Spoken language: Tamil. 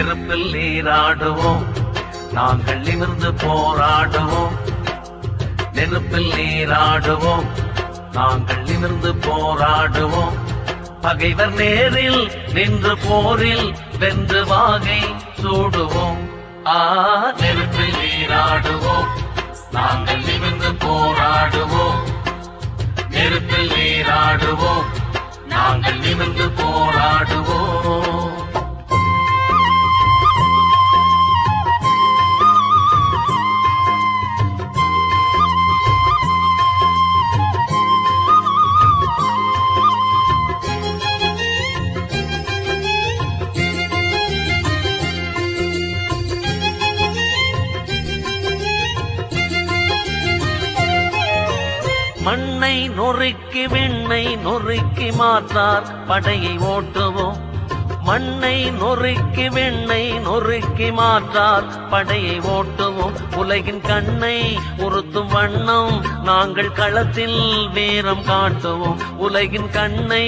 நெருப்பில் நீராடுவோம், நாங்கள் நிமிர்ந்து போராடுவோம். நெருப்பில் நீராடுவோம், நாங்கள் நிமிர்ந்து போராடுவோம். பகைவர் நேரில் நின்று போரில் வென்று வாகை சூடுவோம். நெருப்பில் நீராடுவோம், நாங்கள் நிமிர்ந்து போராடுவோம். நெருப்பில் நீராடுவோம், நாங்கள் நிமிர்ந்து போராடுவோம். மண்ணை நொறுக்கி விண்ணை நொறுக்கி மாற்றார் படையை ஓட்டுவோம். மண்ணை நொறுக்கி விண்ணை நொறுக்கி மாற்றார் படையை ஓட்டுவோம். உலகின் கண்ணை உறுத்தும் வண்ணம் நாங்கள் களத்தில் வீரம் காட்டுவோம். உலகின் கண்ணை